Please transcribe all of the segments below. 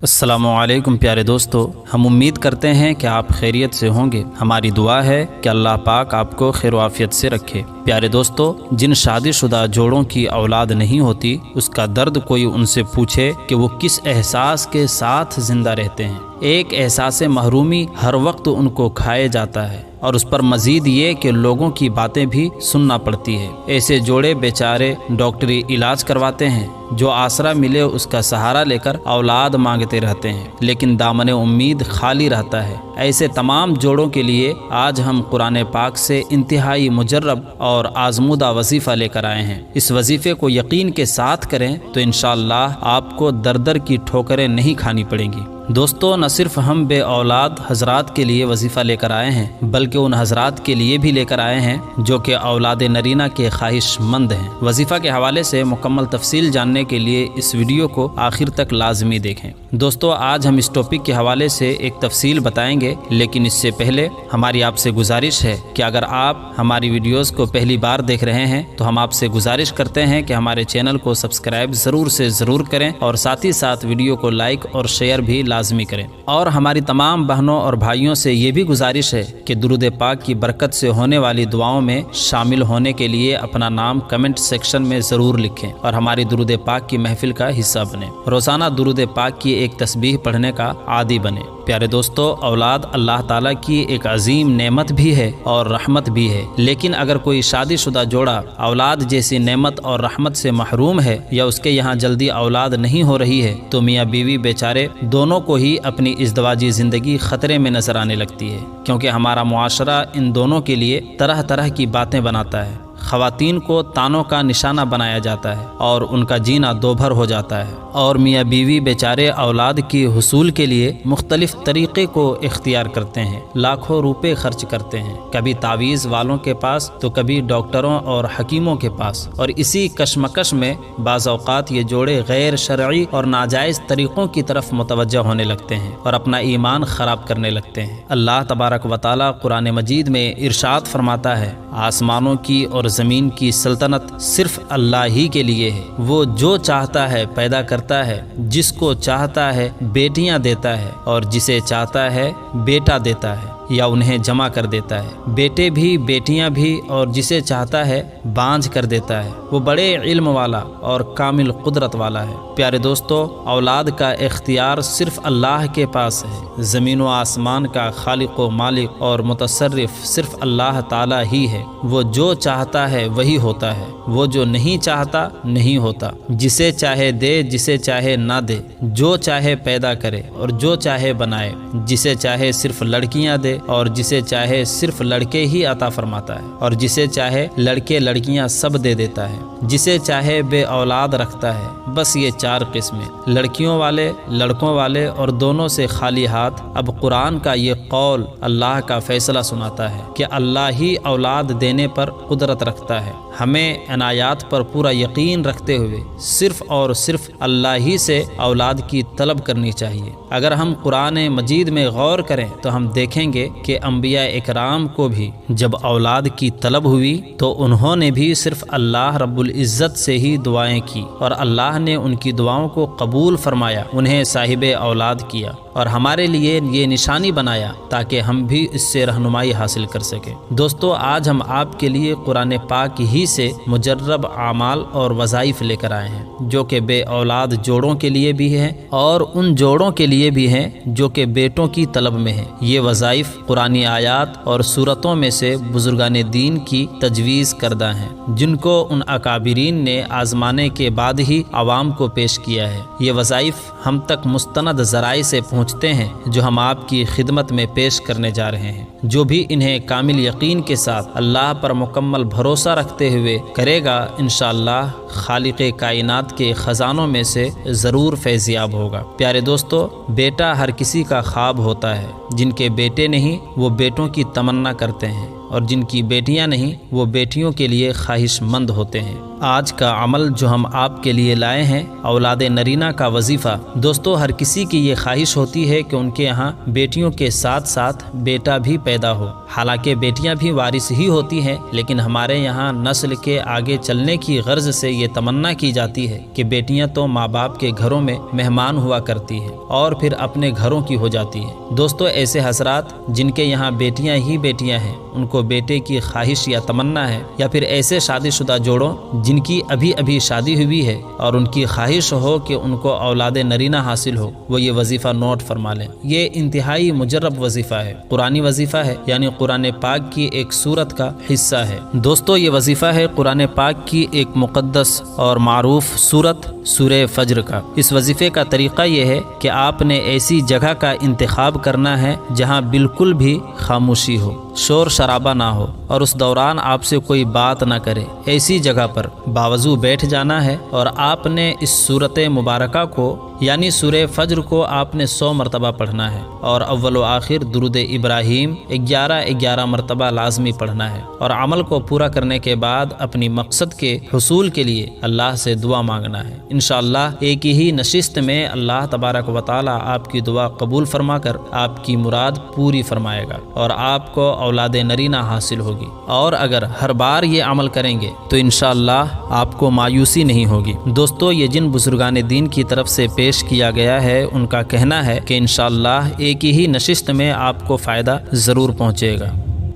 अस्सलामुअलैकुम प्यारे दोस्तों, हम उम्मीद करते हैं कि आप खैरियत से होंगे। हमारी दुआ है कि अल्लाह पाक आपको खैर व आफियत से रखे। प्यारे दोस्तों, जिन शादीशुदा जोड़ों की औलाद नहीं होती, उसका दर्द कोई उनसे पूछे कि वो किस एहसास के साथ ज़िंदा रहते हैं। एक एहसास महरूमी हर वक्त उनको खाए जाता है और उस पर मज़ीद ये कि लोगों की बातें भी सुनना पड़ती है। ऐसे जोड़े बेचारे डॉक्टरी इलाज करवाते हैं, जो आसरा मिले उसका सहारा लेकर औलाद मांगते रहते हैं, लेकिन दामन उम्मीद खाली रहता है। ऐसे तमाम जोड़ों के लिए आज हम कुरान पाक से इंतहाई मुजर्रब और आजमूदा वजीफ़ा लेकर आए हैं। इस वजीफ़े को यकीन के साथ करें तो इंशाअल्लाह आपको दर दर की ठोकरें नहीं खानी पड़ेंगी। दोस्तों, न सिर्फ हम बे औलाद हजरात के लिए वजीफ़ा लेकर आए हैं, बल्कि उन हजरात के लिए भी लेकर आए हैं जो कि औलाद नरीना के ख्वाहिशमंद हैं। वजीफ़ा के हवाले से मुकम्मल तफसील जानने के लिए इस वीडियो को आखिर तक लाजमी देखें। दोस्तों, आज हम इस टॉपिक के हवाले से एक तफसील बताएंगे, लेकिन इससे पहले हमारी आपसे गुजारिश है कि अगर आप हमारी वीडियोस को पहली बार देख रहे हैं तो हम आपसे गुजारिश करते हैं कि हमारे चैनल को सब्सक्राइब ज़रूर से ज़रूर करें और साथ ही साथ वीडियो को लाइक और शेयर भी लाजमी करें। और हमारी तमाम बहनों और भाइयों से ये भी गुजारिश है कि दुरूद पाक की बरकत से होने वाली दुआओं में शामिल होने के लिए अपना नाम कमेंट सेक्शन में ज़रूर लिखें और हमारी दुरूद पाक की महफिल का हिस्सा बने। रोज़ाना दुरूद पाक की एक तस्बीह पढ़ने का आदी बने। प्यारे दोस्तों, औलाद अल्लाह ताला की एक अजीम नेमत भी है और रहमत भी है, लेकिन अगर कोई शादीशुदा जोड़ा औलाद जैसी नेमत और रहमत से महरूम है या उसके यहाँ जल्दी औलाद नहीं हो रही है, तो मियाँ बीवी बेचारे दोनों को ही अपनी इज़्दवाजी ज़िंदगी ख़तरे में नज़र आने लगती है, क्योंकि हमारा मुआशरा इन दोनों के लिए तरह तरह की बातें बनाता है। ख़वातीन को तानों का निशाना बनाया जाता है और उनका जीना दोभर हो जाता है, और मियाँ बीवी बेचारे औलाद की हुसूल के लिए मुख्तलिफ तरीक़े को इख्तियार करते हैं, लाखों रुपए खर्च करते हैं, कभी तावीज़ वालों के पास तो कभी डॉक्टरों और हकीमों के पास। और इसी कशमकश में बाज़ औक़ात ये जोड़े गैर शरई और नाजायज़ तरीक़ों की तरफ मुतवज्जह होने लगते हैं और अपना ईमान ख़राब करने लगते हैं। अल्लाह तबारक व तआला कुरान मजीद में इरशाद फरमाता है, आसमानों की और ज़मीन की सल्तनत सिर्फ अल्लाह ही के लिए है। वो जो चाहता है पैदा करता है, जिसको चाहता है बेटियां देता है और जिसे चाहता है बेटा देता है या उन्हें जमा कर देता है, बेटे भी बेटियां भी, और जिसे चाहता है बांझ कर देता है। वो बड़े इल्म वाला और कामिल कुदरत वाला है। प्यारे दोस्तों, औलाद का इख्तियार सिर्फ अल्लाह के पास है। ज़मीन व आसमान का खालिक व मालिक और मुतसर्रिफ सिर्फ अल्लाह ताला ही है। वो जो चाहता है वही होता है, वो जो नहीं चाहता नहीं होता। जिसे चाहे दे, जिसे चाहे ना दे, जो चाहे पैदा करे और जो चाहे बनाए, जिसे चाहे सिर्फ लड़कियां दे और जिसे चाहे सिर्फ लड़के ही अता फरमाता है, और जिसे चाहे लड़के लड़कियां सब दे देता है, जिसे चाहे बे औलाद रखता है। बस ये चार किस्में, लड़कियों वाले, लड़कों वाले और दोनों से खाली हाथ। अब कुरान का ये कौल अल्लाह का फैसला सुनाता है कि अल्लाह ही औलाद देने पर कुदरत रखता है। हमें अनायात पर पूरा यकीन रखते हुए सिर्फ और सिर्फ अल्लाह ही से औलाद की तलब करनी चाहिए। अगर हम कुरान मजीद में गौर करें तो हम देखेंगे कि अंबिया इकराम को भी जब औलाद की तलब हुई तो उन्होंने भी सिर्फ अल्लाह रब्बुल इज़्ज़त से ही दुआएं की और अल्लाह ने उनकी दुआओं को कबूल फरमाया, उन्हें साहिबे औलाद किया और हमारे लिए ये निशानी बनाया ताकि हम भी इससे रहनुमाई हासिल कर सकें। दोस्तों, आज हम आपके लिए कुरान पाक ही से मुजर्रब आमाल और वज़ाइफ लेकर आए हैं, जो कि बे औलाद जोड़ों के लिए भी हैं और उन जोड़ों के लिए भी हैं जो कि बेटों की तलब में हैं। ये वज़ाइफ कुरानी आयात और सूरतों में से बुजुर्गान दीन की तजवीज़ करदा हैं, जिनको उन अकाबिरीन ने आजमाने के बाद ही आवाम को पेश किया है। ये वज़ाइफ हम तक मुस्तनद ज़राए से पहुँचते हैं, जो हम आपकी खिदमत में पेश करने जा रहे हैं। जो भी इन्हें कामिल यकीन के साथ अल्लाह पर मुकम्मल भरोसा रखते हुए करेगा, इंशाअल्लाह खालिक़े कायनात के ख़जानों में से ज़रूर फैज़याब होगा। प्यारे दोस्तों, बेटा हर किसी का ख्वाब होता है। जिनके बेटे नहीं वो बेटों की तमन्ना करते हैं। اور جن کی بیٹیاں نہیں وہ بیٹیوں کے لیے خواہش مند ہوتے ہیں۔ آج کا عمل جو ہم آپ کے لیے لائے ہیں، اولاد نرینہ کا وظیفہ۔ دوستو، ہر کسی کی یہ خواہش ہوتی ہے کہ ان کے یہاں بیٹیوں کے ساتھ ساتھ بیٹا بھی پیدا ہو۔ حالانکہ بیٹیاں بھی وارث ہی ہوتی ہیں، لیکن ہمارے یہاں نسل کے آگے چلنے کی غرض سے یہ تمنا کی جاتی ہے کہ بیٹیاں تو ماں باپ کے گھروں میں مہمان ہوا کرتی ہیں اور پھر اپنے گھروں کی ہو جاتی ہیں۔ دوستو، ایسے حضرات جن کے یہاں بیٹیاں ہی بیٹیاں ہیں، ان کو بیٹے کی خواہش یا تمنا ہے، یا پھر ایسے شادی شدہ جوڑوں جن کی ابھی شادی ہوئی ہے اور ان کی خواہش ہو کہ ان کو اولاد نرینہ حاصل ہو، وہ یہ وظیفہ نوٹ فرما لیں۔ یہ انتہائی مجرب وظیفہ ہے، قرآنی وظیفہ ہے، یعنی قرآن پاک کی ایک سورت کا حصہ ہے۔ دوستو، یہ وظیفہ ہے قرآن پاک کی ایک مقدس اور معروف سورت سورہ فجر کا۔ اس وظیفے کا طریقہ یہ ہے کہ آپ نے ایسی جگہ کا انتخاب کرنا ہے جہاں بالکل بھی خاموشی ہو، شور شرابہ نہ ہو، اور اس دوران آپ سے کوئی بات نہ کرے۔ ایسی جگہ پر باوضو بیٹھ جانا ہے اور آپ نے اس سورت مبارکہ کو یعنی سورہ فجر کو آپ نے 100 مرتبہ پڑھنا ہے، اور اول و آخر درود ابراہیم 11 مرتبہ لازمی پڑھنا ہے، اور عمل کو پورا کرنے کے بعد اپنی مقصد کے حصول کے لیے اللہ سے دعا مانگنا ہے۔ انشاءاللہ ایک ہی نشست میں اللہ تبارک و تعالی آپ کی دعا قبول فرما کر آپ کی مراد پوری فرمائے گا اور آپ کو اولاد نرینہ حاصل ہوگی۔ اور اگر ہر بار یہ عمل کریں گے تو انشاءاللہ آپ کو مایوسی نہیں ہوگی۔ دوستو، یہ جن بزرگان دین کی طرف سے پیش کیا گیا ہے، ان کا کہنا ہے کہ انشاءاللہ ایک ہی نشست میں آپ کو فائدہ ضرور پہنچے گا،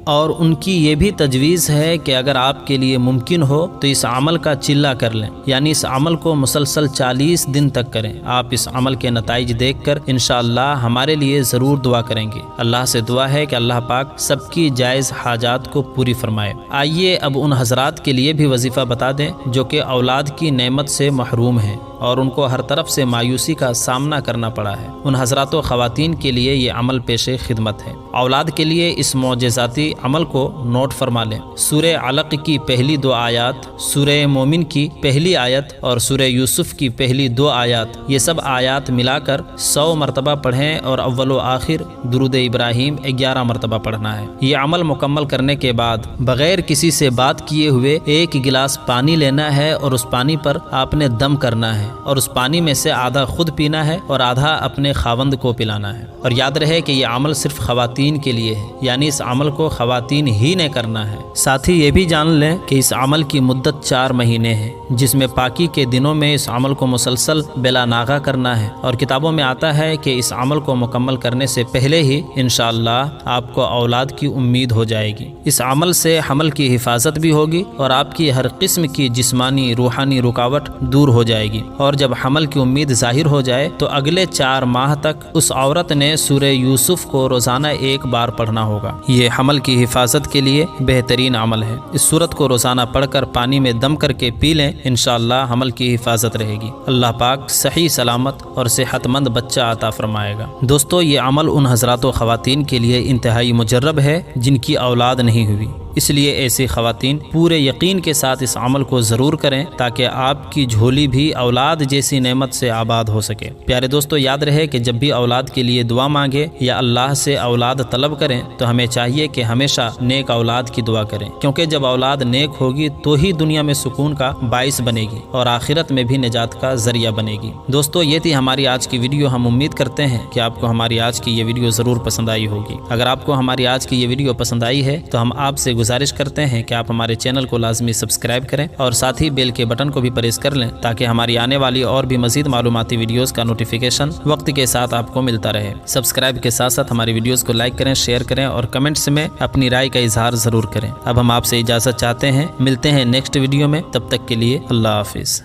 اور ان کی یہ بھی تجویز ہے کہ اگر آپ کے لیے ممکن ہو تو اس عمل کا چلہ کر لیں، یعنی اس عمل کو مسلسل 40 دن تک کریں۔ آپ اس عمل کے نتائج دیکھ کر انشاءاللہ ہمارے لیے ضرور دعا کریں گے۔ اللہ سے دعا ہے کہ اللہ پاک سب کی جائز حاجات کو پوری فرمائے۔ آئیے اب ان حضرات کے لیے بھی وظیفہ بتا دیں جو کہ اولاد کی نعمت سے محروم ہیں اور ان کو ہر طرف سے مایوسی کا سامنا کرنا پڑا ہے۔ ان حضرات و خواتین کے لیے یہ عمل پیش خدمت ہے۔ اولاد کے لیے اس معجزاتی عمل کو نوٹ فرما لیں۔ سورہ علق کی پہلی 2 آیات، سورہ مومن کی پہلی آیت اور سورہ یوسف کی پہلی 2 آیات، یہ سب آیات ملا کر 100 مرتبہ پڑھیں، اور اول و آخر درود ابراہیم 11 مرتبہ پڑھنا ہے۔ یہ عمل مکمل کرنے کے بعد بغیر کسی سے بات کیے ہوئے 1 گلاس پانی لینا ہے، اور اس پانی پر آپ نے دم کرنا ہے، اور اس پانی میں سے آدھا خود پینا ہے اور آدھا اپنے خاوند کو پلانا ہے۔ اور یاد رہے کہ یہ عمل صرف خواتین کے لیے ہے، یعنی اس عمل کو خواتین ہی نے کرنا ہے۔ ساتھ ہی یہ بھی جان لیں کہ اس عمل کی مدت 4 مہینے ہے، جس میں پاکی کے دنوں میں اس عمل کو مسلسل بلا ناغہ کرنا ہے، اور کتابوں میں آتا ہے کہ اس عمل کو مکمل کرنے سے پہلے ہی انشاءاللہ آپ کو اولاد کی امید ہو جائے گی۔ اس عمل سے حمل کی حفاظت بھی ہوگی اور آپ کی ہر قسم کی جسمانی روحانی رکاوٹ دور ہو جائے گی، اور جب حمل کی امید ظاہر ہو جائے تو اگلے 4 ماہ تک اس عورت نے سورہ یوسف کو روزانہ 1 بار پڑھنا ہوگا۔ یہ حمل کی حفاظت کے لیے بہترین عمل ہے۔ اس سورت کو روزانہ پڑھ کر پانی میں دم کر کے پی لیں، انشاءاللہ حمل کی حفاظت رہے گی۔ اللہ پاک صحیح سلامت اور صحت مند بچہ عطا فرمائے گا۔ دوستو، یہ عمل ان حضرات و خواتین کے لیے انتہائی مجرب ہے جن کی اولاد نہیں ہوئی، اس لیے ایسی خواتین پورے یقین کے ساتھ اس عمل کو ضرور کریں تاکہ آپ کی جھولی بھی اولاد جیسی نعمت سے آباد ہو سکے۔ پیارے دوستو، یاد رہے کہ جب بھی اولاد کے لیے دعا مانگے یا اللہ سے اولاد طلب کریں تو ہمیں چاہیے کہ ہمیشہ نیک اولاد کی دعا کریں، کیونکہ جب اولاد نیک ہوگی تو ہی دنیا میں سکون کا باعث بنے گی اور آخرت میں بھی نجات کا ذریعہ بنے گی۔ دوستو، یہ تھی ہماری آج کی ویڈیو۔ ہم امید کرتے ہیں کہ آپ کو ہماری آج کی یہ ویڈیو ضرور پسند آئی ہوگی۔ اگر آپ کو ہماری آج کی یہ ویڈیو پسند آئی ہے تو ہم آپ سے گزارش کرتے ہیں کہ آپ ہمارے چینل کو لازمی سبسکرائب کریں اور ساتھ ہی بیل کے بٹن کو بھی پریس کر لیں تاکہ ہماری آنے والی اور بھی مزید معلوماتی ویڈیوز کا نوٹیفیکیشن وقت کے ساتھ آپ کو ملتا رہے۔ سبسکرائب کے ساتھ ساتھ ہماری ویڈیوز کو لائک کریں، شیئر کریں اور کمنٹس میں اپنی رائے کا اظہار ضرور کریں۔ اب ہم آپ سے اجازت چاہتے ہیں، ملتے ہیں نیکسٹ ویڈیو میں، تب تک کے لیے اللہ حافظ۔